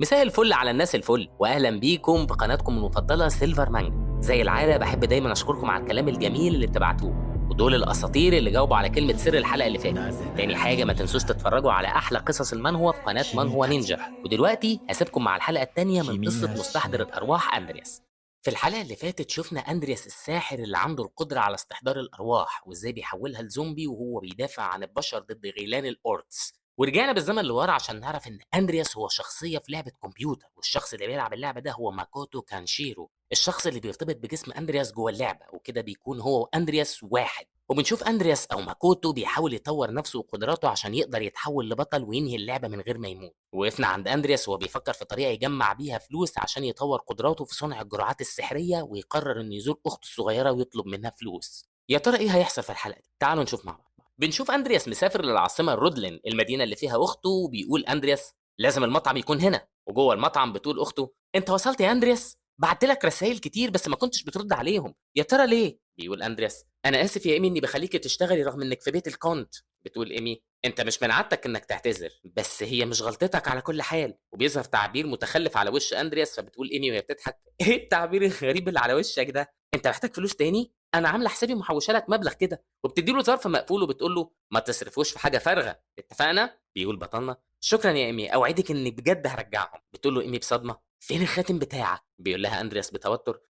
مساء الفل على الناس الفل واهلا بيكم في قناتكم المفضله سيلفر مانجا. زي العاده بحب دايما اشكركم على الكلام الجميل اللي بتبعتوه، ودول الاساطير اللي جاوبوا على كلمه سر الحلقه اللي فاتت. تاني حاجه ما تنسوش تتفرجوا على احلى قصص المانهوا في قناه مانهوا نينجا. ودلوقتي هسيبكم مع الحلقه التانيه من قصه مستحضر الارواح اندرياس. في الحلقه اللي فاتت شفنا اندرياس الساحر اللي عنده القدره على استحضار الارواح وازاي بيحولها لزومبي وهو بيدافع عن البشر ضد غيلان الاورتس. ورجعنا بالزمن لورا عشان نعرف ان اندرياس هو شخصيه في لعبه كمبيوتر، والشخص اللي بيلعب اللعبه ده هو ماكوتو كانشيرو، الشخص اللي بيرتبط بجسم اندرياس جوه اللعبه، وكده بيكون هو واندرياس واحد. وبنشوف اندرياس او ماكوتو بيحاول يطور نفسه وقدراته عشان يقدر يتحول لبطل وينهي اللعبه من غير ما يموت. وقفنا عند اندرياس وهو بيفكر في طريقه يجمع بيها فلوس عشان يطور قدراته في صنع الجرعات السحريه، ويقرر انه يزور اخته الصغيره ويطلب منها فلوس. يا ترى ايه هيحصل في الحلقه دي؟ تعالوا نشوف مع بعض. بنشوف اندرياس مسافر للعاصمه رودلين، المدينه اللي فيها اخته، وبيقول اندرياس لازم المطعم يكون هنا. وجوه المطعم بتقول اخته انت وصلت يا اندرياس؟ بعت لك رسائل كتير بس ما كنتش بترد عليهم، يا ترى ليه؟ بيقول اندرياس انا اسف يا ايمي اني بخليكي تشتغلي رغم انك في بيت الكونت. بتقول ايمي انت مش من عادتك انك تعتذر، بس هي مش غلطتك على كل حال. وبيظهر تعبير متخلف على وش اندرياس، فبتقول ايمي وهي بتضحك ايه التعبير الغريب اللي على وشك ده؟ انت محتاج فلوس تاني؟ انا عامله حسابي محوشه لك مبلغ كده. وبتدي له ظرف مقفول وبتقول له ما تصرفوش في حاجه فارغه، اتفقنا؟ بيقول بطلنا شكرا يا ايمي، اوعدك اني بجد هرجعهم. بتقول له ايمي بصدمه فين الخاتم بتاعك؟ بيقول لها اندرياس بتوتر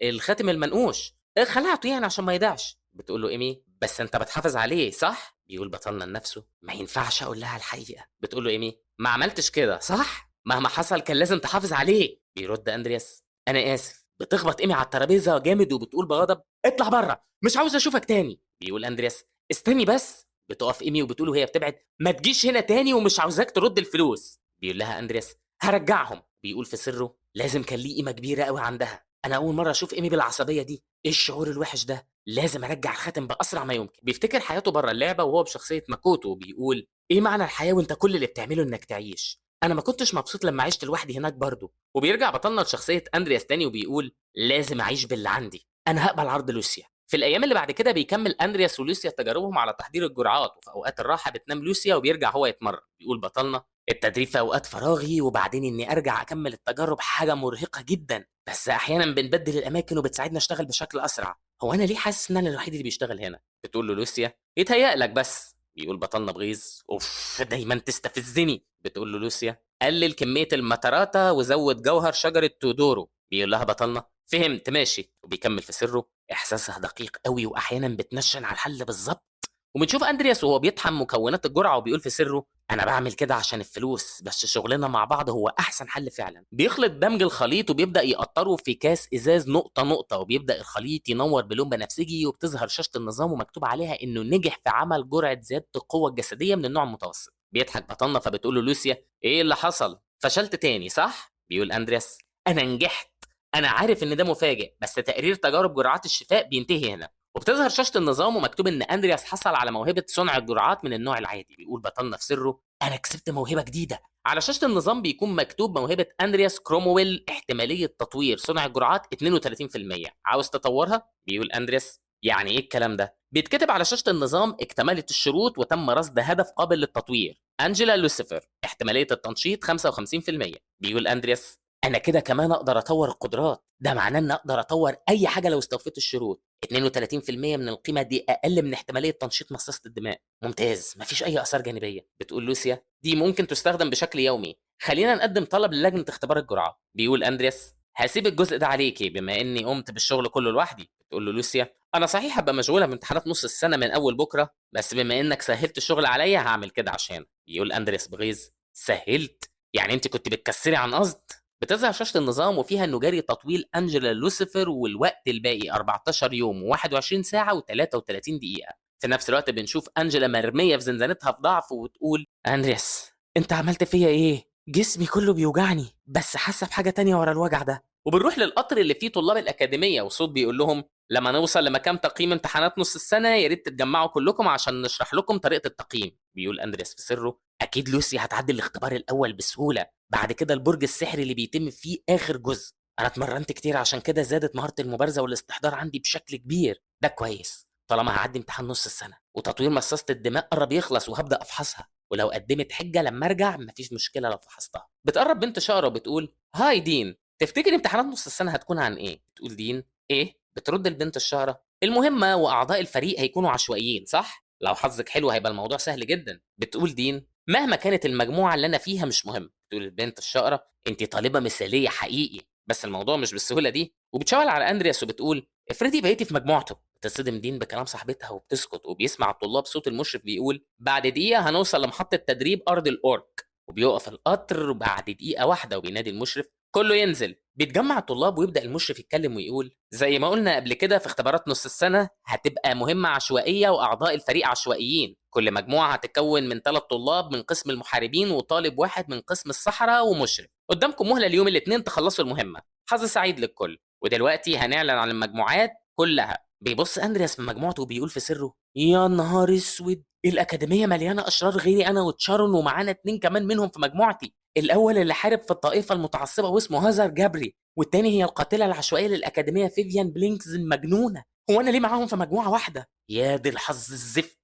الخاتم المنقوش، خلعته يعني عشان ما يضيعش. بتقول له ايمي بس انت بتحافظ عليه صح؟ بيقول بطلنا لنفسه ما ينفعش اقول لها الحقيقه. بتقول له ايمي ما عملتش كده صح؟ مهما حصل كان لازم تحافظ عليه. بيرد اندرياس انا اسف. بتخبط ايمي على الترابيزه جامد وبتقول بغضب اطلع بره، مش عاوز اشوفك تاني. بيقول اندرياس استني بس. بتقف ايمي وبتقول وهي بتبعد ما تجيش هنا تاني ومش عاوزاك ترد الفلوس. بيقول لها اندرياس هرجعهم. بيقول في سره لازم كان ليه قيمه كبيره قوي عندها، انا اول مره اشوف ايمي بالعصبيه دي، ايه الشعور الوحش ده؟ لازم ارجع الخاتم باسرع ما يمكن. بيفتكر حياته بره اللعبه وهو بشخصيه ماكوتو، وبيقول ايه معنى الحياه وانت كل اللي بتعمله انك تعيش؟ انا ما كنتش مبسوط لما عشت لوحدي هناك برضه. وبيرجع بطلنا لشخصيه اندرياس تاني وبيقول لازم اعيش باللي عندي، انا هقبل عرض لوسيا. في الايام اللي بعد كده بيكمل اندرياس ولوسيا تجاربهم على تحضير الجرعات، وفي اوقات الراحه بتنام لوسيا وبيرجع هو يتمرن. بيقول بطلنا التدريب في اوقات فراغي وبعدين اني ارجع اكمل التجارب حاجه مرهقه جدا، بس احيانا بنبدل الاماكن وبتساعدنا اشتغل بشكل اسرع. هو انا ليه حاسس ان انا الوحيد اللي بيشتغل هنا؟ بتقول له لوسيا يتهيأ بس. بيقول بطلنا بغيظ اوف دايما تستفزني. بتقول له لوسيا قلل كميه المطراتا وزود جوهر شجره تودورو. بيقول لها بطلنا فهمت ماشي. وبيكمل في سره احساسها دقيق قوي واحيانا بتنشن على الحل بالظبط. وبنشوف اندرياس وهو بيطحن مكونات الجرعه وبيقول في سره انا بعمل كده عشان الفلوس، بس شغلنا مع بعض هو احسن حل فعلا. بيخلط دمج الخليط وبيبدا يقطره في كاس ازاز نقطه نقطه، وبيبدا الخليط ينور بلون بنفسجي وبتظهر شاشه النظام ومكتوب عليها انه نجح في عمل جرعه زياده القوه الجسديه من النوع المتوسط. بيضحك بطلنا فبتقول له لوسيا ايه اللي حصل؟ فشلت تاني صح؟ بيقول اندرياس انا نجحت. انا عارف ان ده مفاجئ بس تقرير تجارب جرعات الشفاء بينتهي هنا. وبتظهر شاشه النظام ومكتوب ان اندرياس حصل على موهبه صنع الجرعات من النوع العادي. بيقول بطلنا في سره انا كسبت موهبه جديده. على شاشه النظام بيكون مكتوب موهبه اندرياس كرومويل احتماليه تطوير صنع الجرعات 32%، عاوز تطورها؟ بيقول اندرياس يعني ايه الكلام ده؟ بيتكتب على شاشه النظام اكتملت الشروط وتم رصد هدف قابل للتطوير انجيلا لوسيفر احتماليه التنشيط 55%. بيقول اندرياس انا كده كمان اقدر اطور القدرات، ده معناه ان اقدر اطور اي حاجه لو استوفيت الشروط. 32% من القيمه دي اقل من احتماليه تنشيط مصاصه الدماء، ممتاز مفيش اي اثار جانبيه. بتقول لوسيا دي ممكن تستخدم بشكل يومي، خلينا نقدم طلب للجنه اختبار الجرعه. بيقول اندرياس هسيب الجزء ده عليكي بما اني قمت بالشغل كله لوحدي. بتقول له لوسيا انا صحيح هبقى مشغوله بامتحانات نص السنه من اول بكره، بس بما انك سهلت الشغل عليا هعمل كده عشان. بيقول اندرياس بغيظ سهلت؟ يعني انت كنت بتكسري عن قصد؟ بتظهر شاشة النظام وفيها انه جاري تطويل انجيلا لوسيفر والوقت الباقي 14 يوم و21 ساعة و33 دقيقة. في نفس الوقت بنشوف انجيلا مرمية في زنزانتها في ضعف وتقول اندرياس انت عملت فيا ايه؟ جسمي كله بيوجعني بس حاسة بحاجة تانية ورا الوجع ده. وبنروح للقطر اللي فيه طلاب الأكاديمية وصوت بيقول لهم لما نوصل لمكان تقييم امتحانات نص السنة يا ريت تتجمعوا كلكم عشان نشرح لكم طريقة التقييم. بيقول أندرياس في سره أكيد لوسي هتعدي الاختبار الأول بسهولة، بعد كده البرج السحري اللي بيتم فيه آخر جزء. أنا اتمرنت كتير عشان كده زادت مهارة المبارزة والاستحضار عندي بشكل كبير، ده كويس طالما هعدي امتحان نص السنة. وتطوير مصاصة الدماء قرب يخلص وهبدأ أفحصها. ولو قدمت حجه لما ارجع مفيش مشكله لو فحصتها. بتقرب بنت شقره وبتقول: هاي دين، تفتكر امتحانات نص السنه هتكون عن ايه؟ بتقول دين: ايه؟ بترد البنت الشقره: المهمه واعضاء الفريق هيكونوا عشوائيين صح؟ لو حظك حلو هيبقى الموضوع سهل جدا. بتقول دين: مهما كانت المجموعه اللي انا فيها مش مهم. بتقول البنت الشقره: انت طالبه مثاليه حقيقي، بس الموضوع مش بالسهوله دي. وبتشاور على اندرياس وبتقول: افرضي بقيتي في مجموعته. بتصدم دين بكلام صاحبتها وبتسكت، وبيسمع الطلاب صوت المشرف بيقول: بعد دقيقه هنوصل لمحطه تدريب ارض الاورك. وبيقف القطر بعد دقيقه واحده وبينادي المشرف: كله ينزل. بيتجمع الطلاب ويبدا المشرف يتكلم ويقول: زي ما قلنا قبل كده في اختبارات نص السنه هتبقى مهمه عشوائيه واعضاء الفريق عشوائيين. كل مجموعه هتتكون من 3 طلاب من قسم المحاربين وطالب واحد من قسم الصحراء ومشرف. قدامكم مهله اليوم الاثنين تخلصوا المهمه. حظ سعيد للكل. ودلوقتي هنعلن عن المجموعات كلها. بيبص اندرياس من مجموعته وبيقول في سره: يا نهار اسود، الاكاديميه مليانه اشرار غيري انا وتشارون، ومعانا 2 كمان منهم في مجموعتي. الاول اللي حارب في الطائفه المتعصبه واسمه هازر جابري، والتاني هي القاتله العشوائيه للاكاديميه فيفيان بلينكز المجنونه. هو انا ليه معاهم في مجموعه واحده؟ يا دي الحظ الزفت.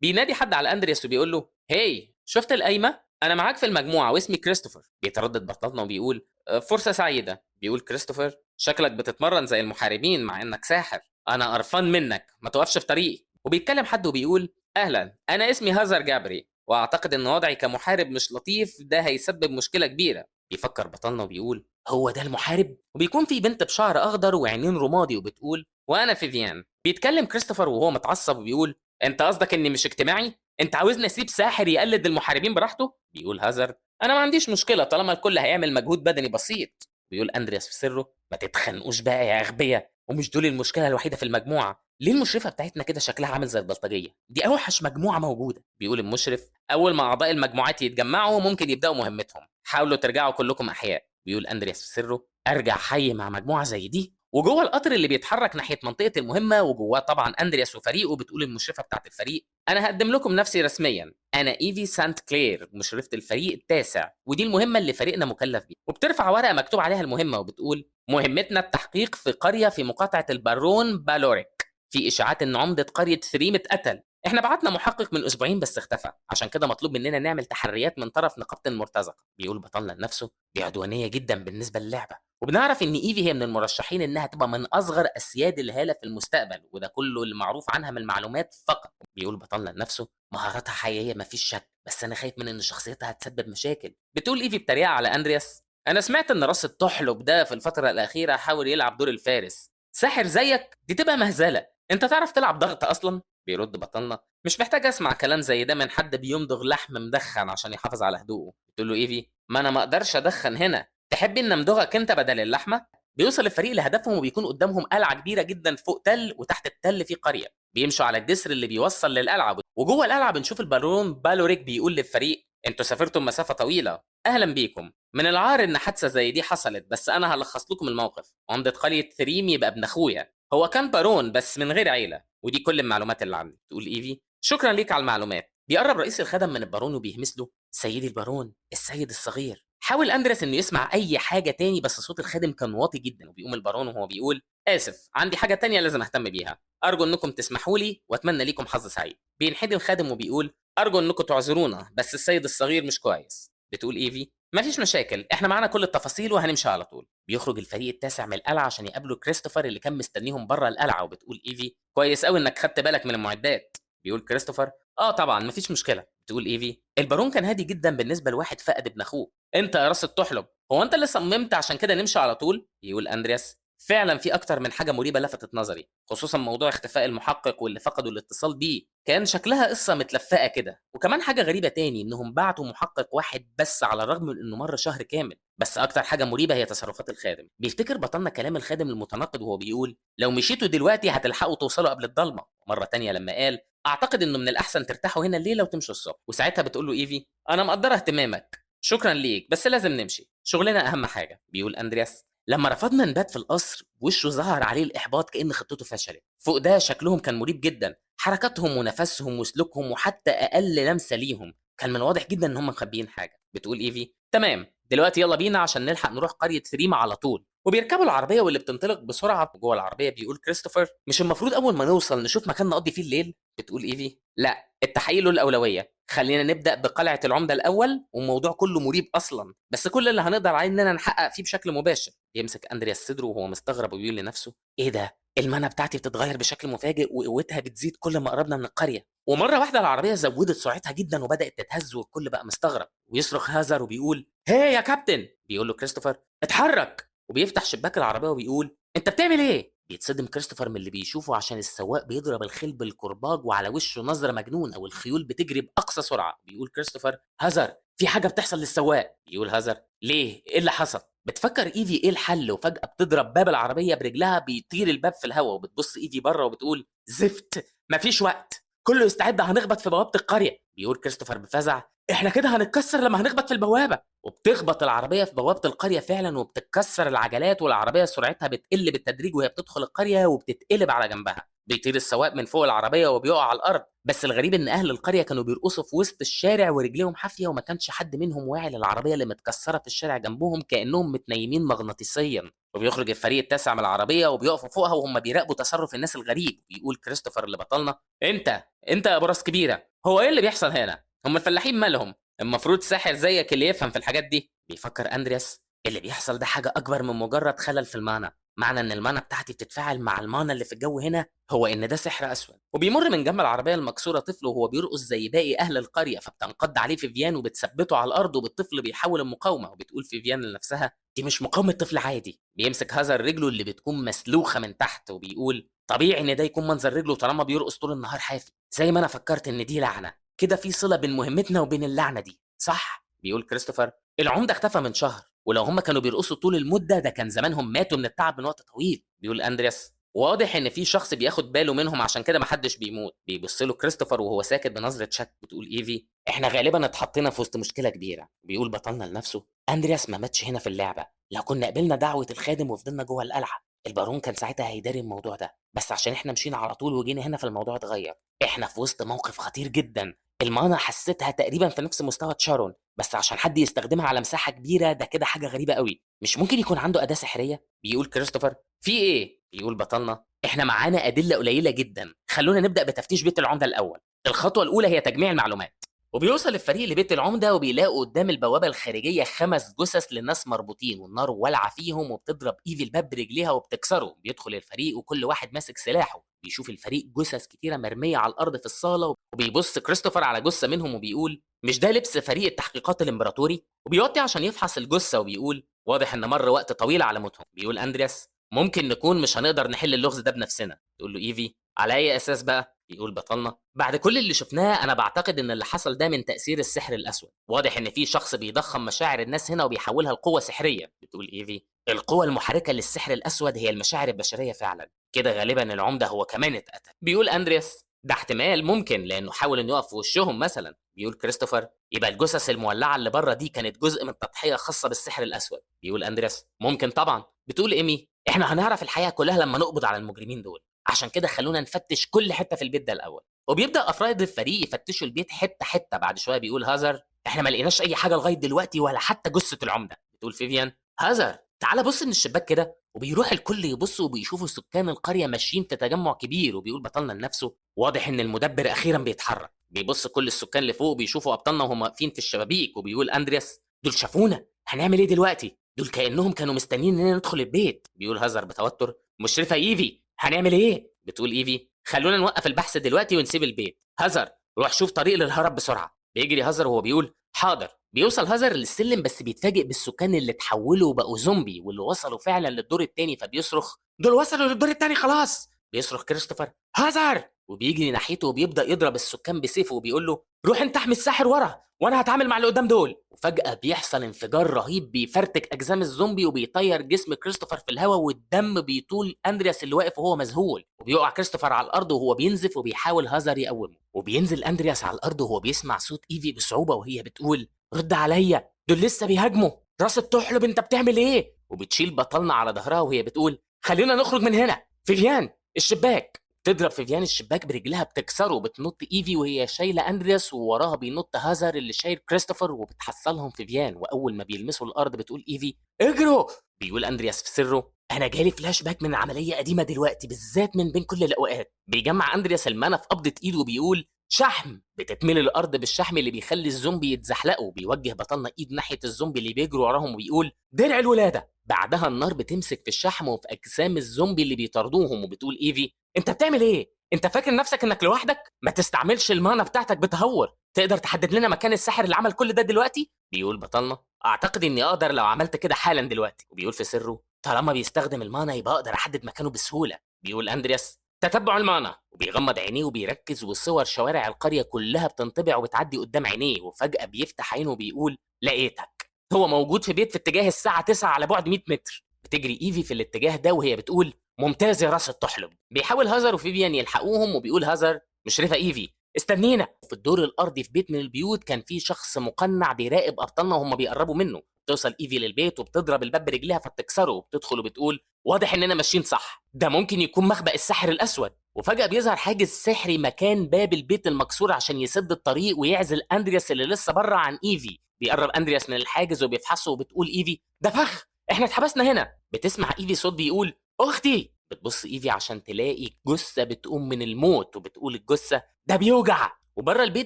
بينادي حد على اندرياس وبيقول له: هاي، شفت القايمه؟ انا معاك في المجموعه واسمي كريستوفر. بيتردد بطلنا وبيقول: فرصه سعيده. بيقول كريستوفر: شكلك بتتمرن زي المحاربين مع انك ساحر. انا قرفان منك، ما توقفش في طريقي. وبيتكلم حد وبيقول: اهلا، انا اسمي هازر جابري، واعتقد ان وضعي كمحارب مش لطيف، ده هيسبب مشكله كبيره. بيفكر بطلنا وبيقول: هو ده المحارب؟ وبيكون في بنت بشعر اخضر وعينين رمادي وبتقول: وانا فيفيان. بيتكلم كريستوفر وهو متعصب وبيقول: انت قصدك اني مش اجتماعي؟ انت عاوزني اسيب ساحر يقلد المحاربين براحته؟ بيقول هازر: انا ما عنديش مشكله طالما الكل هيعمل مجهود بدني بسيط. بيقول اندرياس في سره: ما تتخنقوش بقى يا اغبياء، ومش دول المشكله الوحيده في المجموعه. ليه المشرفه بتاعتنا كده شكلها عامل زي البلطجيه؟ دي اوحش مجموعه موجوده. بيقول المشرف: اول ما اعضاء المجموعات يتجمعوا ممكن يبداوا مهمتهم، حاولوا ترجعوا كلكم احياء. بيقول اندرياس في سره: ارجع حي مع مجموعه زي دي؟ وجوه القطر اللي بيتحرك ناحيه منطقه المهمه وجواه طبعا اندرياس وفريقه، بتقول المشرفه بتاعت الفريق: انا هقدم لكم نفسي رسميا، انا ايفي سانت كلير مشرفه الفريق التاسع، ودي المهمه اللي فريقنا مكلف بيها. وبترفع ورقه مكتوب عليها المهمه وبتقول: مهمتنا التحقيق في قريه في مقاطعه البارون بالوريك، في اشاعات ان عمده قريه ثريم اتقتل. احنا بعتنا محقق من اسبوعين بس اختفى، عشان كده مطلوب مننا نعمل تحريات من طرف نقابه المرتزقه. بيقول بطلنا لنفسه: دي عدوانيه جدا بالنسبه للعبه، وبنعرف ان ايفي هي من المرشحين انها تبقى من اصغر اسياد الهاله في المستقبل، وده كله اللي معروف عنها من المعلومات فقط. بيقول بطلنا لنفسه: مهاراتها حقيقيه مفيش شك، بس انا خايف من ان شخصيتها هتسبب مشاكل. بتقول ايفي بتريقه على اندرياس: انا سمعت ان راس الطحلب ده في الفتره الاخيره حاول يلعب دور الفارس. ساحر زيك دي تبقى مهزله، انت تعرف تلعب ضغط اصلا؟ بيرد بطلنا: مش محتاج اسمع كلام زي ده من حد بيمضغ لحم مدخن عشان يحافظ على هدوءه. بتقول له ايفي: ما انا ما اقدرش ادخن هنا، تحب ان امضغك انت بدل اللحمه؟ بيوصل الفريق لهدفهم وبيكون قدامهم قلعه كبيره جدا فوق تل، وتحت التل في قريه. بيمشوا على الجسر اللي بيوصل للقلعه، وجوه القلعه بنشوف البارون بالوريك بيقول للفريق: انتوا سافرتم مسافه طويله، اهلا بيكم. من العار ان حادثه زي دي حصلت، بس انا هلخص لكم الموقف. عمده قريه ثريم يبقى ابن اخويا، هو كان بارون بس من غير عيله، ودي كل المعلومات اللي عندي. تقول ايفي: شكرا ليك على المعلومات. بيقرب رئيس الخدم من البارون وبيهمس له: سيدي البارون، السيد الصغير. حاول اندرس انه يسمع اي حاجه تاني، بس صوت الخادم كان واطي جدا. وبيقوم البارون وهو بيقول: اسف، عندي حاجه تانية لازم اهتم بيها، ارجو انكم تسمحوا لي واتمنى ليكم حظ سعيد. بينحدي الخادم وبيقول: ارجو انكم تعذرونا بس السيد الصغير مش كويس. بتقول ايفي: مفيش مشاكل، احنا معانا كل التفاصيل وهنمشي على طول. بيخرج الفريق التاسع من القلعه عشان يقابلوا كريستوفر اللي كان مستنيهم بره القلعه. وبتقول ايفي: كويس قوي انك خدت بالك من المعدات. بيقول كريستوفر: اه طبعا مفيش مشكله. بتقول ايفي: البارون كان هادي جدا بالنسبه لواحد فقد ابن اخوه. انت يا راس الطحلب، هو انت اللي صممت عشان كده نمشي على طول؟ يقول اندرياس: فعلا في اكتر من حاجه مريبه لفتت نظري، خصوصا موضوع اختفاء المحقق واللي فقدوا الاتصال بيه، كان شكلها قصه متلفقه كده. وكمان حاجه غريبه تاني، انهم بعتوا محقق واحد بس على الرغم من انه مر شهر كامل. بس اكتر حاجه مريبه هي تصرفات الخادم. بيفتكر بطلنا كلام الخادم المتناقض وهو بيقول: لو مشيتوا دلوقتي هتلحقوا توصلوا قبل الضلمه. مره تانية لما قال: اعتقد انه من الاحسن ترتاحوا هنا الليله وتمشوا الصبح. وساعتها بتقول له ايفي: انا مقدره اهتمامك، شكرا ليك، بس لازم نمشي، شغلنا اهم حاجه. بيقول اندرياس: لما رفضنا نبات في القصر وشه ظهر عليه الاحباط كأن خطته فشلت. فوق ده شكلهم كان مريب جدا، حركاتهم ونفسهم وسلوكهم وحتى اقل لمسه ليهم كان من الواضح جدا ان هم مخبيين حاجه. بتقول ايفي: تمام، دلوقتي يلا بينا عشان نلحق نروح قريه ثريما على طول. وبيركبوا العربيه واللي بتنطلق بسرعه. جوه العربيه بيقول كريستوفر: مش المفروض اول ما نوصل نشوف مكان نقضي فيه الليل؟ بتقول ايفي: لا، التحقيق له الاولويه، خلينا نبدا بقلعه العمده الاول، والموضوع كله مريب اصلا، بس كل اللي هنقدر عليه اننا نحقق فيه بشكل مباشر. يمسك اندرياس صدره وهو مستغرب ويقول لنفسه: ايه ده؟ المنى بتاعتي بتتغير بشكل مفاجئ وقوتها بتزيد كل ما قربنا من القريه. ومره واحده العربيه زودت سرعتها جدا وبدات تتهز والكل بقى مستغرب، ويصرخ هازر وبيقول: هي يا كابتن! بيقول له كريستوفر: اتحرك! وبيفتح شباك العربيه وبيقول: انت بتعمل ايه؟ بيتصدم كريستوفر من اللي بيشوفه عشان السواق بيضرب الخيل بالكرباج وعلى وشه نظره مجنونه والخيول بتجري باقصى سرعه. بيقول كريستوفر: هازر، في حاجه بتحصل للسواق. بيقول هازر: ليه؟ ايه اللي حصل؟ بتفكر ايفي ايه الحل، وفجاه بتضرب باب العربيه برجلها، بيطير الباب في الهواء، وبتبص ايفي بره وبتقول: زفت، مفيش وقت، كله يستعد، هنخبط في بوابه القريه. بيقول كريستوفر بفزع: احنا كده هنتكسر لما هنخبط في البوابه. وبتخبط العربيه في بوابه القريه فعلا، وبتتكسر العجلات، والعربيه سرعتها بتقل بالتدريج وهي بتدخل القريه وبتتقلب على جنبها. بيطير السواق من فوق العربيه وبيقع على الارض. بس الغريب ان اهل القريه كانوا بيرقصوا في وسط الشارع ورجليهم حافيه، وما كانش حد منهم واعي للعربيه اللي متكسره في الشارع جنبهم، كانهم متنيمين مغناطيسيا. وبيخرج الفريق التاسع من العربيه وبيقفوا فوقها وهم بيراقبوا تصرف الناس الغريب. بيقول كريستوفر اللي بطلنا: انت يا براس كبيره، هو ايه اللي بيحصل هنا؟ هم الفلاحين مالهم؟ المفروض ساحر زيك اللي يفهم في الحاجات دي. بيفكر اندرياس: اللي بيحصل ده حاجه اكبر من مجرد خلل في المانا، معنى ان المانا بتاعتي بتتفاعل مع المانا اللي في الجو هنا هو ان ده سحر اسود. وبيمر من جنب العربيه المكسوره طفل وهو بيرقص زي باقي اهل القريه، فبتنقض عليه فيفيان وبتثبته على الارض، وبالطفل بيحاول المقاومه. وبتقول فيفيان لنفسها: دي مش مقاومه طفل عادي. بيمسك هازر رجله اللي بتكون مسلوخه من تحت وبيقول: طبيعي ان ده يكون منظر رجله طالما بيرقص طول النهار حافي، زي ما انا فكرت ان دي لعنه، كده في صله بين مهمتنا وبين اللعنه دي، صح؟ بيقول كريستوفر: العمده اختفى من شهر، ولو هم كانوا بيرقصوا طول المده ده كان زمانهم ماتوا من التعب من وقت طويل. بيقول اندرياس: واضح ان في شخص بياخد باله منهم عشان كده محدش بيموت. بيبص له كريستوفر وهو ساكت بنظره شك. بتقول ايفي: احنا غالبا اتحطينا في وسط مشكله كبيره. بيقول بطلنا لنفسه: اندرياس ما ماتش هنا في اللعبه، لو كنا قبلنا دعوه الخادم وفضلنا جوه القلعه البارون كان ساعتها هيداري الموضوع ده، بس عشان احنا مشينا على طول وجينا هنا فالموضوع اتغير. احنا في وسط موقف خطير جدا، المانا حسيتها تقريبا في نفس مستوى تشارون، بس عشان حد يستخدمها على مساحه كبيره ده كده حاجه غريبه قوي. مش ممكن يكون عنده اداه سحريه؟ بيقول كريستوفر: في ايه؟ بيقول بطلنا: احنا معانا ادله قليله جدا، خلونا نبدا بتفتيش بيت العمده الاول. الخطوه الاولى هي تجميع المعلومات. وبيوصل الفريق لبيت العمده وبيلاقوا قدام البوابه الخارجيه 5 جثث لناس مربوطين، والنار والعه فيهم وبتضرب ايفي الباب برجليها وبتكسره. بيدخل الفريق وكل واحد ماسك سلاحه. بيشوف الفريق جثث كتيره مرميه على الارض في الصاله، وبيبص كريستوفر على جثه منهم وبيقول: مش ده لبس فريق التحقيقات الامبراطوري؟ وبيوطي عشان يفحص الجثه وبيقول: واضح ان مر وقت طويل على موتهم. بيقول اندرياس: ممكن نكون مش هنقدر نحل اللغز ده بنفسنا. تقول له ايفي: على اي اساس بقى؟ بيقول بطلنا: بعد كل اللي شفناه انا بعتقد ان اللي حصل ده من تاثير السحر الاسود، واضح ان في شخص بيضخم مشاعر الناس هنا وبيحولها لقوه سحريه. بتقول ايفي: القوه المحركه للسحر الاسود هي المشاعر البشريه فعلا، كده غالبا العمده هو كمان اتقتل. بيقول اندرياس: ده احتمال ممكن لانه حاول انه يقف في وشهم مثلا. بيقول كريستوفر: يبقى الجثث المولعه اللي بره دي كانت جزء من تضحيه خاصه بالسحر الاسود. بيقول اندرياس: ممكن طبعا. بتقول ايمي: احنا هنعرف الحقيقه كلها لما نقبض على المجرمين دول، عشان كده خلونا نفتش كل حته في البيت ده الاول. وبيبدا افراد الفريق يفتشوا البيت حته حته. بعد شويه بيقول هازر: احنا ما لقيناش اي حاجه لغايه دلوقتي ولا حتى جثه العمده. بتقول فيفيان: هازر، تعال بص من الشباك كده. وبيروح الكل يبص وبيشوفوا سكان القريه ماشيين في تجمع كبير. وبيقول بطلنا لنفسه: واضح ان المدبر اخيرا بيتحرك. بيبص كل السكان لفوق بيشوفوا ابطالنا وهم واقفين في الشبابيك. وبيقول اندرياس: دول شافونا، هنعمل ايه دلوقتي؟ دول كانهم كانوا مستنيين اننا ندخل البيت. بيقول هازر بتوتر: مشرفه ايفي، هنعمل ايه؟ بتقول ايفي: خلونا نوقف البحث دلوقتي ونسيب البيت. هازر، روح شوف طريق للهرب بسرعه. بيجري هازر وهو بيقول حاضر. بيوصل هازر للسلم بس بيتفاجئ بالسكان اللي اتحولوا وبقوا زومبي واللي وصلوا فعلا للدور التاني. فبيصرخ: دول وصلوا للدور التاني خلاص. بيصرخ كريستوفر: هازر! وبيجري ناحيته وبيبدا يضرب السكان بسيفه وبيقول له: روح انت احمي الساحر ورا وانا هتعامل مع اللي قدام دول. وفجاه بيحصل انفجار رهيب بيفرتك اجسام الزومبي وبيطير جسم كريستوفر في الهواء، والدم بيطول اندرياس اللي واقف وهو مذهول. وبيقع كريستوفر على الارض وهو بينزف وبيحاول هازر يقومه. وبينزل اندرياس على الارض وهو بيسمع صوت ايفي بصعوبه وهي بتقول: رد عليا، دول لسه بيهاجموا، راس التحلب انت بتعمل ايه؟ وبتشيل بطلنا على ظهرها وهي بتقول: خلينا نخرج من هنا. فيفيان، الشباك. تضرب فيفيان الشباك برجلها بتكسره، وبتنط ايفي وهي شايله اندرياس، ووراها بينط هازر اللي شايل كريستوفر، وبتحصلهم فيفيان. واول ما بيلمسوا الارض بتقول ايفي: اجروا. بيقول أندرياس في سره: أنا جالي فلاش باك من عملية قديمة دلوقتي بالذات من بين كل الأوقات. بيجمع أندرياس المانا في قبضة إيده وبيقول: شحم. بتتملي الأرض بالشحم اللي بيخلي الزومبي يتزحلقوا. بيوجه بطلنا إيد ناحية الزومبي اللي بيجروا وراهم وبيقول: درع الولادة. بعدها النار بتمسك في الشحم وفي أجسام الزومبي اللي بيطاردوهم، وبتقول إيفي: أنت بتعمل إيه؟ أنت فاكر نفسك إنك لوحدك؟ ما تستعملش المانا بتاعتك بتهور. تقدر تحدد لنا مكان الساحر اللي عمل كل ده دلوقتي؟ بيقول بطلنا: أعتقد إني أقدر لو عملت كده حالا دلوقتي. وبيقول في سره: طالما بيستخدم المانا يبقى أقدر أحدد مكانه بسهولة. بيقول أندرياس: تتبع المانا. وبيغمض عينيه وبيركز، وصور شوارع القرية كلها بتنطبع وبتعدي قدام عينيه، وفجأة بيفتح عينه وبيقول: لقيتك. هو موجود في بيت في اتجاه الساعة 9 على بعد 100 متر. بتجري إيفي في الاتجاه ده وهي بتقول: ممتاز يا راس الطحلب. بيحاول هازر وفيفيان يلحقوهم، وبيقول هازر: مشرفة إيفي استنينا. في الدور الأرضي في بيت من البيوت كان في شخص مقنع بيراقب أبطالنا وهم بيقربوا منه. توصل إيفي للبيت وبتضرب الباب برجلها فبتكسره، وبتدخل وبتقول: واضح إننا ماشيين صح، ده ممكن يكون مخبأ الساحر الأسود. وفجأة بيظهر حاجز سحري مكان باب البيت المكسور عشان يسد الطريق ويعزل أندرياس اللي لسه بره عن إيفي. بيقرب أندرياس من الحاجز وبيفحصه، وبتقول إيفي: ده فخ، إحنا اتحبسنا هنا. بتسمع إيفي صوت بيقول: أختي. بتبص إيفي عشان تلاقي جثة بتقوم من الموت، وبتقول الجثة: ده بيوجع. وبره البيت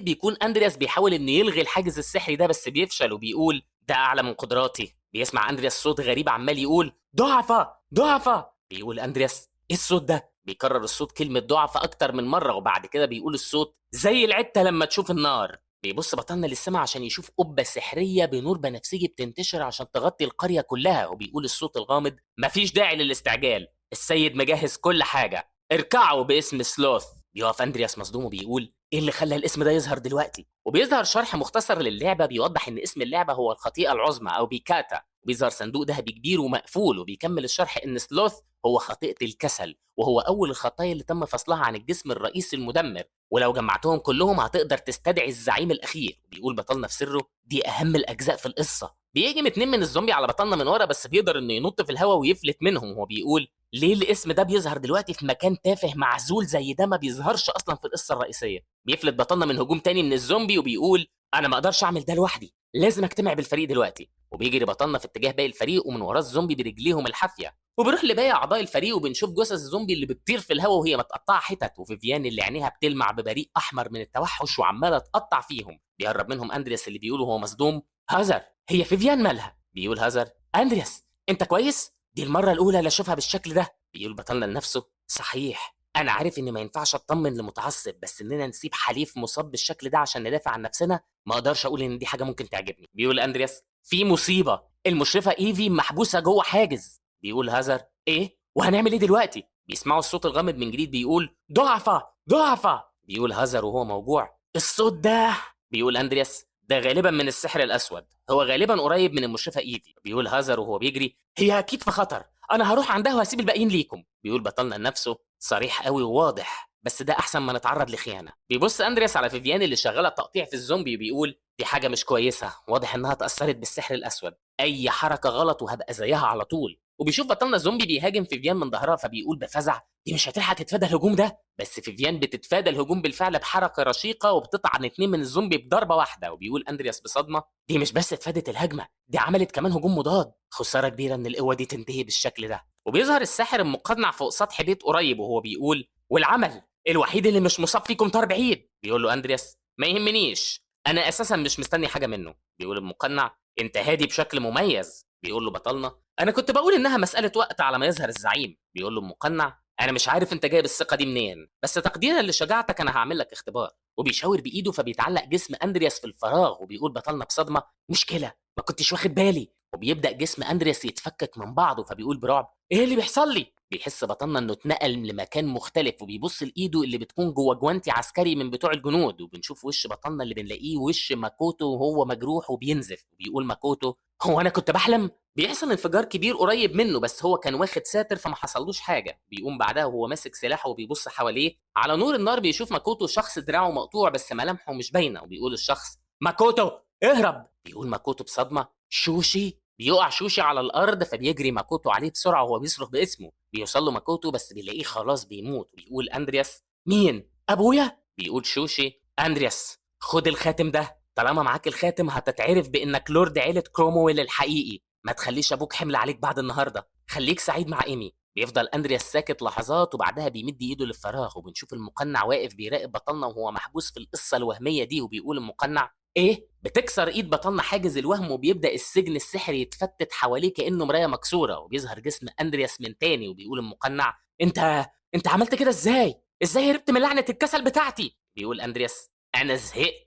بيكون أندرياس بيحاول إنه يلغي الحاجز السحري ده بس بيفشل، وبيقول: ده أعلى من قدراتي. بيسمع أندرياس صوت غريب عمال يقول: ضعفة ضعفة. بيقول أندرياس: إيه الصوت ده؟ بيكرر الصوت كلمة ضعفة أكتر من مرة، وبعد كده بيقول الصوت: زي العتة لما تشوف النار. بيبص بطلنا للسما عشان يشوف قبة سحرية بنور بنفسجي بتنتشر عشان تغطي القرية كلها، وبيقول الصوت الغامض: مفيش داعي للاستعجال، السيد مجهز كل حاجة، اركعوا باسم سلوث. بيقف أندرياس مصدوم وبيقول: ايه اللي خلى الاسم ده يظهر دلوقتي؟ وبيظهر شرح مختصر للعبة بيوضح ان اسم اللعبة هو الخطيئة العظمى او بيكاتا. بيظهر صندوق ذهبي كبير ومقفول، وبيكمل الشرح ان سلوث هو خطيئة الكسل، وهو اول الخطايا اللي تم فصلها عن الجسم الرئيسي المدمر، ولو جمعتهم كلهم هتقدر تستدعي الزعيم الاخير. بيقول بطلنا في سره: دي اهم الاجزاء في القصة. بيهجم 2 من الزومبي على بطلنا من ورا، بس بيقدر انه ينط في الهواء ويفلت منهم، وهو بيقول: ليه الاسم ده بيظهر دلوقتي في مكان تافه معزول زي ده ما بيظهرش اصلا في القصه الرئيسيه؟ بيفلت بطلنا من هجوم تاني من الزومبي وبيقول: انا ما اقدرش اعمل ده لوحدي، لازم اجتمع بالفريق دلوقتي. وبيجري بطلنا في اتجاه باقي الفريق، ومن وراه الزومبي برجليهم الحافيه. وبنروح لباقي اعضاء الفريق وبنشوف جثث الزومبي اللي بتطير في الهواء وهي متقطعه حتت، وفيفيان اللي عينيها بتلمع ببريق احمر من التوحش وعماله تقطع فيهم. بيقرب منهم اندرياس اللي بيقول وهو مصدوم: هازر، هي فيفيان مالها؟ بيقول هازر: اندرياس انت كويس؟ دي المره الاولى اللي اشوفها بالشكل ده. بيقول بطلنا لنفسه: صحيح، انا عارف ان ما ينفعش اطمن لمتعصب، بس اننا نسيب حليف مصاب بالشكل ده عشان ندافع عن نفسنا ما اقدرش اقول ان دي حاجه ممكن تعجبني. بيقول اندرياس: في مصيبه، المشرفه ايفي محبوسه جوه حاجز. بيقول هازر: ايه؟ وهنعمل ايه دلوقتي؟ بيسمعوا الصوت الغامض من جديد بيقول: ضعفة ضعفة. بيقول هازر وهو موجوع: الصوت ده. بيقول اندرياس: ده غالبا من السحر الاسود، هو غالبا قريب من المشرفه ايفي. بيقول هازر وهو بيجري: هي اكيد في خطر، انا هروح عندها وهسيب الباقيين ليكم. بيقول بطلنا لنفسه: صريح قوي وواضح، بس ده احسن ما نتعرض لخيانه. بيبص اندرياس على فيفيان اللي شغاله تقطيع في الزومبي وبيقول: دي حاجه مش كويسه، واضح انها اتاثرت بالسحر الاسود، اي حركه غلط وهبقى زيها على طول. وبيشوف بطلنا زومبي بيهاجم فيفيان من ظهرها، فبيقول بفزع: دي مش هتلحق تتفادى الهجوم ده. بس فيفيان بتتفادى الهجوم بالفعل بحركه رشيقه وبتطعن 2 من الزومبي بضربه واحده. وبيقول اندرياس بصدمه: دي مش بس اتفادت الهجمه، دي عملت كمان هجوم مضاد، خساره كبيره ان القوه دي تنتهي بالشكل ده. وبيظهر الساحر المقنع فوق سطح بيت قريب وهو بيقول: والعمل الوحيد اللي مش مصاب فيكم طار بعيد. بيقول له اندرياس: ما يهمنيش، انا اساسا مش مستني حاجه منه. بيقول المقنع: انت هادي بشكل مميز. بيقول له بطلنا: انا كنت بقول انها مساله وقت على ما يظهر الزعيم. بيقول له المقنع: انا مش عارف انت جايب الثقه دي منين، بس تقديرا لشجاعتك انا هعمل لك اختبار. وبيشاور بايده فبيتعلق جسم اندرياس في الفراغ. وبيقول بطلنا بصدمه: مشكله، ما كنتش واخد بالي. وبيبدا جسم اندرياس يتفكك من بعضه، فبيقول برعب: ايه اللي بيحصل لي؟ بيحس بطلنا انه اتنقل لمكان مختلف، وبيبص لايده اللي بتكون جوه جوانتي عسكري من بتوع الجنود. وبنشوف وش بطلنا اللي بنلاقيه وش ماكوتو وهو مجروح وبينزف. وبيقول ماكوتو: هو انا كنت بحلم؟ بيحصل انفجار كبير قريب منه، بس هو كان واخد ساتر فما حصلوش حاجه. بيقوم بعدها وهو ماسك سلاحه وبيبص حواليه على نور النار، بيشوف ماكوتو شخص دراعه مقطوع بس ملامحه مش باينه. وبيقول الشخص: ماكوتو اهرب. بيقول ماكوتو بصدمه: شوشي. بيقع شوشي على الارض، فبيجري ماكوتو عليه بسرعه وهو بيصرخ باسمه. بيوصل له ماكوتو بس بيلاقيه خلاص بيموت. بيقول اندرياس: مين؟ ابويا؟ بيقول شوشي: اندرياس خد الخاتم ده، طالما معاك الخاتم هتتعرف بانك لورد عيله كرومويل الحقيقي، ما تخليش ابوك حمل عليك بعد النهارده، خليك سعيد مع ايمي. بيفضل اندرياس ساكت لحظات وبعدها بيمد ايده للفراغ، وبنشوف المقنع واقف بيراقب بطلنا وهو محبوس في القصه الوهميه دي. وبيقول المقنع: ايه؟ بتكسر ايد بطلنا حاجز الوهم وبيبدا السجن السحري يتفتت حواليه كانه مرايه مكسوره، وبيظهر جسم اندرياس من تاني. وبيقول المقنع: انت عملت كده ازاي؟ ازاي هربت من لعنه الكسل بتاعتي؟ بيقول اندرياس: انا زهقت.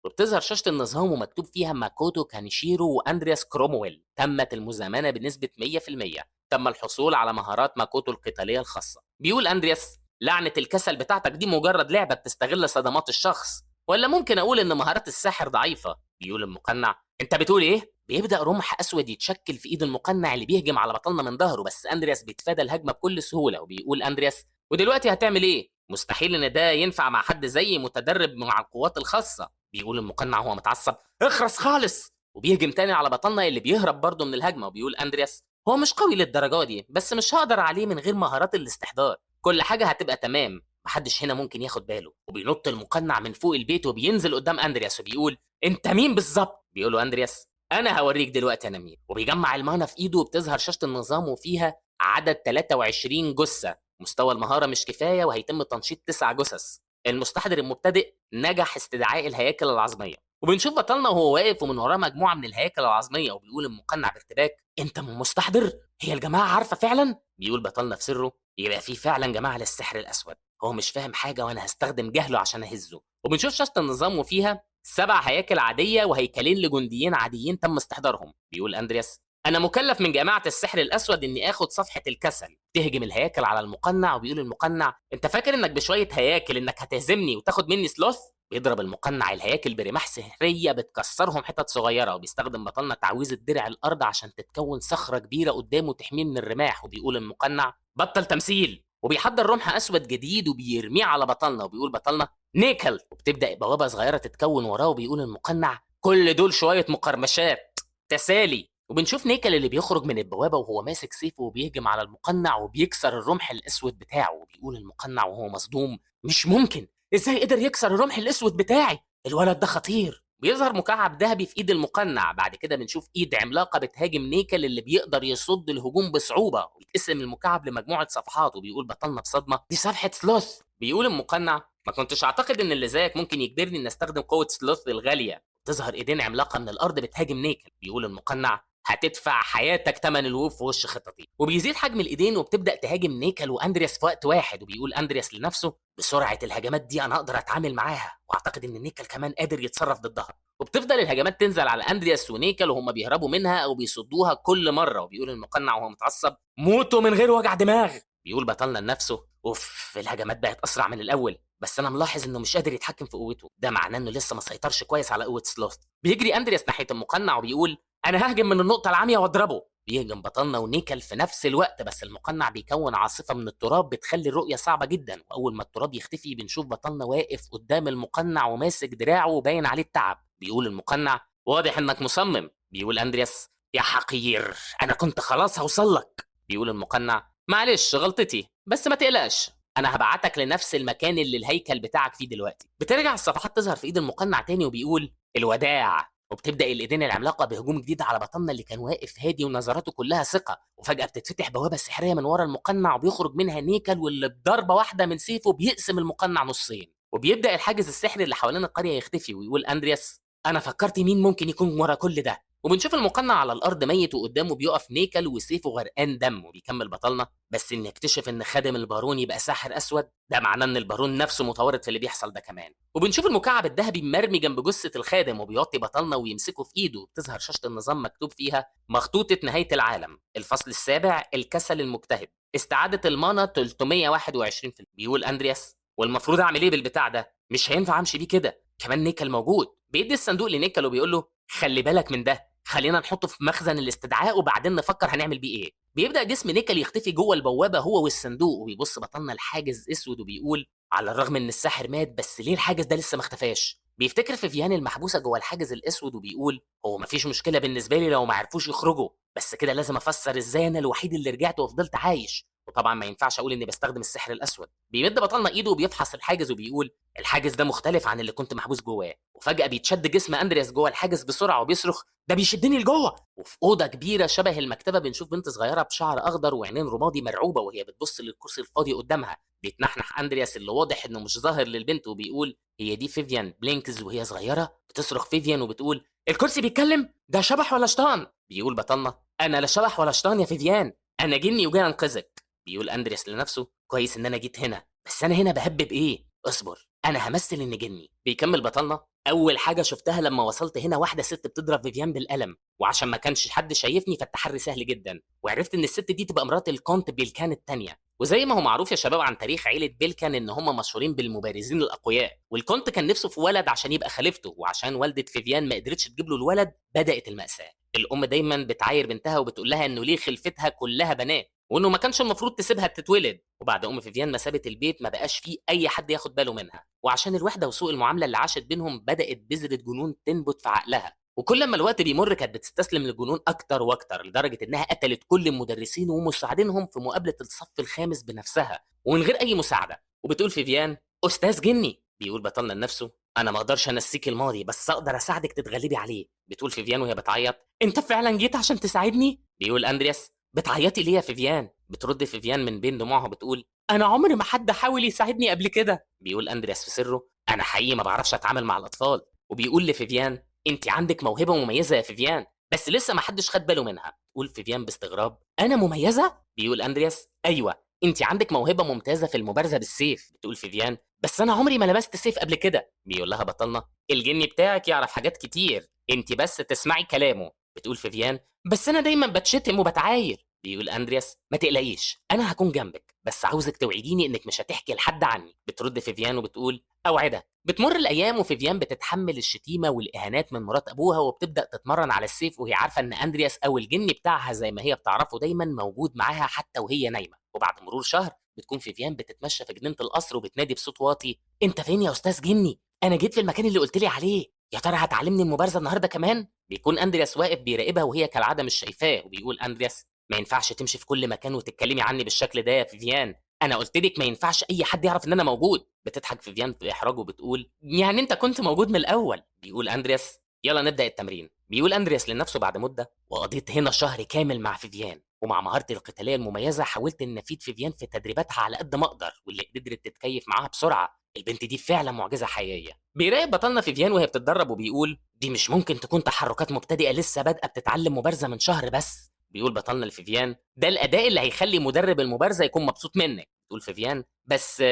وبتظهر شاشة النظام ومكتوب فيها ماكوتو كانيشيرو وأندرياس كرومويل. تمت المزامنة بنسبة 100%. تم الحصول على مهارات ماكوتو القتالية الخاصة. بيقول أندرياس: لعنة الكسل بتاعتك دي مجرد لعبة بتستغل صدمات الشخص، ولا ممكن أقول إن مهارات الساحر ضعيفة؟ بيقول المقنع: أنت بتقول إيه؟ بيبدأ رمح أسود يتشكل في إيد المقنع اللي بيهجم على بطلنا من ظهره، بس أندرياس بيتفادى الهجمة بكل سهولة. وبيقول أندرياس: ودلوقتي هتعمل إيه؟ مستحيل إن ده ينفع مع حد زيي متدرب مع القوات الخاصة. بيقول المقنع وهو متعصب: اخرس خالص. وبيهجم تاني على بطلنا اللي بيهرب برضه من الهجمه. وبيقول اندرياس: هو مش قوي للدرجه دي، بس مش هقدر عليه من غير مهارات الاستحضار. كل حاجه هتبقى تمام، محدش هنا ممكن ياخد باله. وبينط المقنع من فوق البيت وبينزل قدام اندرياس وبيقول: انت مين بالظبط؟ بيقول له اندرياس: انا هوريك دلوقتي انا مين. وبيجمع المانا في ايده وبتظهر شاشه النظام وفيها عدد 23 جثه. مستوى المهاره مش كفايه وهيتم تنشيط 9 جثث. المستحضر المبتدئ نجح استدعاء الهياكل العظميه. وبنشوف بطلنا وهو واقف ومن وراه مجموعه من الهياكل العظميه. وبيقول المقنع بارتباك: انت مستحضر؟ هي الجماعه عارفه فعلا؟ بيقول بطلنا في سره: يبقى في فعلا جماعه للسحر الاسود، هو مش فاهم حاجه وانا هستخدم جهله عشان اهزه. وبنشوف شاشه النظام وفيها 7 هياكل عاديه وهيكلين لجنديين عاديين تم استحضارهم. بيقول اندرياس: انا مكلف من جماعه السحر الاسود اني اخد صفحه الكسل. تهجم الهياكل على المقنع. وبيقول المقنع: انت فاكر انك بشويه هياكل انك هتهزمني وتاخد مني سلوث؟ بيضرب المقنع الهياكل برماح سحريه بتكسرهم حتت صغيره. وبيستخدم بطلنا تعويذه درع الارض عشان تتكون صخره كبيره قدامه تحميه من الرماح. وبيقول المقنع: بطل تمثيل. وبيحضر رمح اسود جديد وبيرميه على بطلنا. وبيقول بطلنا: نيكل. وبتبدا بوابه صغيره تتكون وراه. وبيقول المقنع: كل دول شويه مقرمشات، تسالي. وبنشوف نيكل اللي بيخرج من البوابه وهو ماسك سيفه وبيهجم على المقنع وبيكسر الرمح الاسود بتاعه. وبيقول المقنع وهو مصدوم: مش ممكن، ازاي قدر يكسر الرمح الاسود بتاعي؟ الولد ده خطير. بيظهر مكعب ذهبي في ايد المقنع. بعد كده بنشوف ايد عملاقه بتهاجم نيكل اللي بيقدر يصد الهجوم بصعوبه. ويتقسم المكعب لمجموعه صفحات. وبيقول بطلنا بصدمه: دي صفحه سلوث. بيقول المقنع: ما كنتش اعتقد ان اللي زيك ممكن يجبرني ان استخدم قوه سلوث الغاليه. تظهر ايدين عملاقه من الارض بتهاجم نيكل. بيقول المقنع: هتدفع حياتك ثمن الوقوف في وش خططي. وبيزيد حجم الايدين وبتبدا تهاجم نيكل واندرياس في وقت واحد. وبيقول اندرياس لنفسه: بسرعه الهجمات دي انا اقدر اتعامل معاها، واعتقد ان نيكل كمان قادر يتصرف ضدها. وبتفضل الهجمات تنزل على اندرياس ونيكل وهم بيهربوا منها او بيصدوها كل مره. وبيقول المقنع وهو متعصب: موتوا من غير وجع دماغ. بيقول بطلنا لنفسه: اوف، الهجمات بقت اسرع من الاول، بس انا ملاحظ انه مش قادر يتحكم في قوته، ده معناه انه لسه ما سيطرش كويس على قوه سلوث. بيجري اندرياس ناحيه المقنع وبيقول: انا ههجم من النقطه العاميه واضربه. بيهجم بطلنا ونيكل في نفس الوقت، بس المقنع بيكون عاصفه من التراب بتخلي الرؤيه صعبه جدا. واول ما التراب يختفي بنشوف بطلنا واقف قدام المقنع وماسك دراعه وباين عليه التعب. بيقول المقنع: واضح انك مصمم. بيقول اندرياس: يا حقير، انا كنت خلاص هوصل لك. بيقول المقنع: معلش غلطتي، بس ما تقلقش، انا هبعتك لنفس المكان اللي الهيكل بتاعك فيه دلوقتي. بترجع الصفحات تظهر في ايد المقنع تاني وبيقول: الوداع. وبتبدا الايدين العملاقه بهجوم جديد على بطلنا اللي كان واقف هادي ونظراته كلها ثقه. وفجاه بتتفتح بوابه سحريه من ورا المقنع وبيخرج منها نيكل، واللي بضربه واحده من سيفه بيقسم المقنع نصين. وبيبدا الحاجز السحري اللي حوالين القريه يختفي. ويقول اندرياس: انا فكرت مين ممكن يكون ورا كل ده. وبنشوف المقنع على الارض ميت وقدامه بيقف نيكل وسيفه غرقان دم. وبيكمل بطلنا: بس ان يكتشف ان خادم البارون يبقى ساحر اسود، ده معناه ان البارون نفسه متورط في اللي بيحصل ده كمان. وبنشوف المكعب الذهبي مرمي جنب جثه الخادم وبيوطي بطلنا ويمسكه في ايده. بتظهر شاشه النظام مكتوب فيها: مخطوطه نهايه العالم، الفصل السابع، الكسل المجتهد، استعاده المانا 321%. بيقول اندرياس: والمفروض اعمل ايه بالبتاع ده؟ مش هينفع امشي بيه كده، كمان نيكل موجود. بيدي الصندوق لنيكل وبيقول له: خلي بالك من ده، خلينا نحطه في مخزن الاستدعاء وبعدين نفكر هنعمل بيه ايه. بيبدا جسم نيكل يختفي جوه البوابه هو والصندوق. وبيبص بطلنا الحاجز اسود وبيقول: على الرغم ان الساحر مات، بس ليه الحاجز ده لسه ما اختفاش؟ بيفتكر فيفيان المحبوسه جوه الحاجز الاسود وبيقول: هو مفيش مشكله بالنسبه لي لو ما عرفوش يخرجوا، بس كده لازم افسر ازاي انا الوحيد اللي رجعت وفضلت عايش. وطبعا ما ينفعش اقول اني بستخدم السحر الاسود. بيمد بطلنا ايده وبيفحص الحاجز وبيقول الحاجز ده مختلف عن اللي كنت محبوس جواه. وفجاه بيتشد جسم اندرياس جوه الحاجز بسرعه وبيصرخ ده بيشدني لجوه. وفي اوضه كبيره شبه المكتبه بنشوف بنت صغيره بشعر اخضر وعينين رمادي مرعوبه وهي بتبص للكرسي الفاضي قدامها. بيتنحنح اندرياس اللي واضح انه مش ظاهر للبنت وبيقول هي دي فيفيان بلينكز وهي صغيره؟ بتصرخ فيفيان وبتقول الكرسي بيتكلم؟ ده شبح ولا شيطان؟ بيقول بطلنا انا لا شبح ولا شيطان يا فيفيان، انا جني وجاي انقذك. بيقول اندرياس لنفسه كويس ان انا جيت هنا، بس انا هنا بهبب ايه؟ اصبر انا همثل اني جني. بيكمل بطلنا اول حاجه شفتها لما وصلت هنا واحده ست بتضرب فيفيان بالقلم، وعشان ما كانش حد شايفني فالتحري سهل جدا، وعرفت ان الست دي تبقى مرات الكونت بيلكان الثانيه. وزي ما هو معروف يا شباب عن تاريخ عيله بيلكان ان هم مشهورين بالمبارزين الاقوياء، والكونت كان نفسه في ولد عشان يبقى خليفته، وعشان والده فيفيان ما قدرتش تجيب له الولد بدات الماساه. الام دايما بتعاير بنتها وبتقول لها انه ليه خلفتها كلها بنات، وانه ما كانش المفروض تسيبها تتولد. وبعد ام فيفيان ما سابت البيت ما بقاش فيه اي حد ياخد باله منها، وعشان الوحده وسوء المعامله اللي عاشت بينهم بدات بذره جنون تنبت في عقلها. وكل ما الوقت بيمر كانت بتستسلم للجنون اكتر واكتر، لدرجه انها قتلت كل المدرسين ومساعدينهم في مقابله الصف الخامس بنفسها ومن غير اي مساعده. وبتقول فيفيان استاذ جني. بيقول بطلنا لنفسه انا ما اقدرش انسيك الماضي بس اقدر اساعدك تتغلبي عليه. بتقول فيفيان وهي بتعيط انت فعلا جيت عشان تساعدني؟ بيقول اندرياس بتعيطي ليه يا فيفيان؟ بترد فيفيان من بين دموعها بتقول انا عمري ما حد حاول يساعدني قبل كده. بيقول اندرياس في سره انا حقيقي ما بعرفش اتعامل مع الاطفال. وبيقول لفيفيان انت عندك موهبه مميزه يا فيفيان بس لسه ما حدش خد باله منها. تقول فيفيان باستغراب انا مميزه؟ بيقول اندرياس ايوه انت عندك موهبه ممتازه في المبارزه بالسيف. بتقول فيفيان بس انا عمري ما لمست سيف قبل كده. بيقول لها بطلنا الجني بتاعك يعرف حاجات كتير انت بس تسمعي كلامه. بتقول فيفيان بس انا دايما بتشتم وبتعاير. بيقول اندرياس ما تقلقيش انا هكون جنبك بس عاوزك توعديني انك مش هتحكي لحد عني. بترد فيفيان وبتقول اوعدك. بتمر الايام وفيفيان بتتحمل الشتيمه والاهانات من مرات ابوها وبتبدا تتمرن على السيف وهي عارفه ان اندرياس او الجني بتاعها زي ما هي بتعرفه دايما موجود معاها حتى وهي نايمه. وبعد مرور شهر بتكون فيفيان بتتمشى في جنينه القصر وبتنادي بصوت واطي انت فين يا استاذ جني؟ انا جيت في المكان اللي قلت لي عليه، يا ترى هتعلمني المبارزه النهارده كمان؟ بيكون اندرياس واقف بيراقبها وهي كالعاده مش شايفاه وبيقول اندرياس ما ينفعش تمشي في كل مكان وتتكلمي عني بالشكل ده يا فيفيان، انا قلت لك ما ينفعش اي حد يعرف ان انا موجود. بتضحك فيفيان في احراج وبتقول يعني انت كنت موجود من الاول. بيقول اندرياس يلا نبدا التمرين. بيقول اندرياس لنفسه بعد مده وقضيت هنا شهر كامل مع فيفيان ومع مهارتي القتاليه المميزه حاولت ان افيد فيفيان في تدريباتها على قد ما اقدر واللي قدرت تتكيف معاها بسرعه. البنت دي فعلا معجزه حقيقيه. بيراقب بطلنا فيفيان وهي بتتدرب وبيقول دي مش ممكن تكون تحركات مبتدئه لسه بادئه بتتعلم مبارزه من شهر بس. بيقول بطلنا لفيفيان ده الاداء اللي هيخلي مدرب المبارزه يكون مبسوط منك. تقول فيفيان بس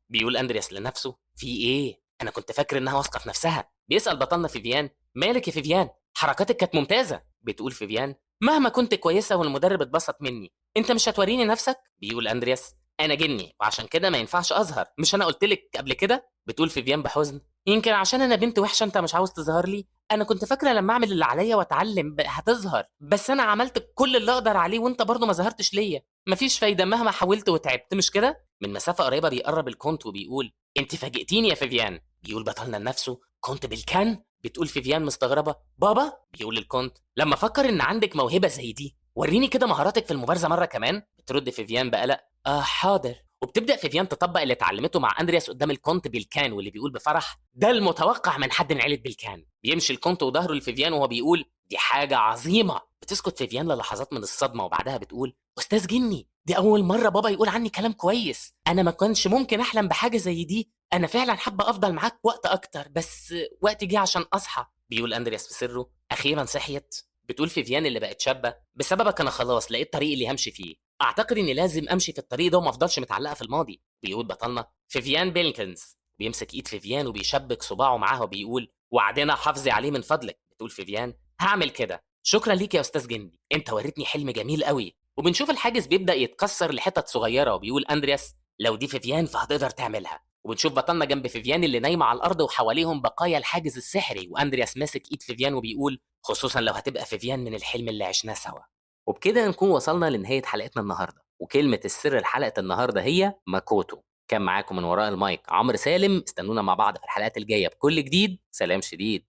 بيقول اندرياس لنفسه في ايه؟ انا كنت فاكر انها واثقه في نفسها. بيسال بطلنا فيفيان مالك يا فيفيان؟ حركاتك كانت ممتازه. بتقول فيفيان مهما كنت كويسه والمدرب اتبسط مني انت مش هتوريني نفسك؟ بيقول اندرياس انا جني وعشان كده ما ينفعش اظهر، مش انا قلت لك قبل كده؟ بتقول فيفيان بحزن يمكن عشان انا بنت وحشه انت مش عاوز تظهر لي. انا كنت فاكره لما اعمل اللي عليا واتعلم هتظهر، بس انا عملت كل اللي اقدر عليه وانت برضه ما ظهرتش ليا. مفيش فايده مهما حاولت وتعبت مش كده؟ من مسافه قريبه بيقرب الكونت وبيقول انت فاجئتيني يا فيفيان. بيقول بطلنا لنفسه كونت بالكان؟ بتقول فيفيان مستغربه بابا؟ بيقول الكونت لما افكر ان عندك موهبه زي دي وريني كده مهاراتك في المبارزه مره كمان. بترد فيفيان بقلق حاضر. وبتبدا فيفيان تطبق اللي اتعلمته مع اندرياس قدام الكونت بالكان واللي بيقول بفرح ده المتوقع من حد من عيله بالكان. بيمشي الكونت وظهره لفيفيان وهو بيقول دي حاجه عظيمه. بتسكت فيفيان للحظات من الصدمه وبعدها بتقول استاذ جني دي اول مره بابا يقول عني كلام كويس، انا ما كانش ممكن احلم بحاجه زي دي، انا فعلا حابه افضل معاك وقت اكتر بس وقت جه عشان اصحى. بيقول اندرياس في سره اخيرا صحيت. بتقول فيفيان اللي بقت شابه بسببك انا خلاص لقيت طريق اللي همشي فيه، اعتقد اني لازم امشي في الطريق ده وما افضلش متعلقه في الماضي. بيقول بطلنا فيفيان بيلكنز. بيمسك ايد فيفيان وبيشبك صباعه معاها وبيقول وعدنا حافظي عليه من فضلك. بتقول فيفيان هعمل كده شكرا ليك يا استاذ جندي انت وريتني حلم جميل قوي. وبنشوف الحاجز بيبدا يتكسر لحتت صغيره وبيقول اندرياس لو دي فيفيان فهتقدر تعملها. وبنشوف بطلنا جنب فيفيان اللي نايمه على الارض وحواليهم بقايا الحاجز السحري واندرياس ماسك ايد فيفيان وبيقول خصوصا لو هتبقى فيفيان من الحلم اللي عشناه سوا. وبكده نكون وصلنا لنهاية حلقتنا النهاردة، وكلمة السر لحلقة النهاردة هي ماكوتو. كان معاكم من وراء المايك عمرو سالم، استنونا مع بعض في الحلقات الجاية بكل جديد. سلام شديد.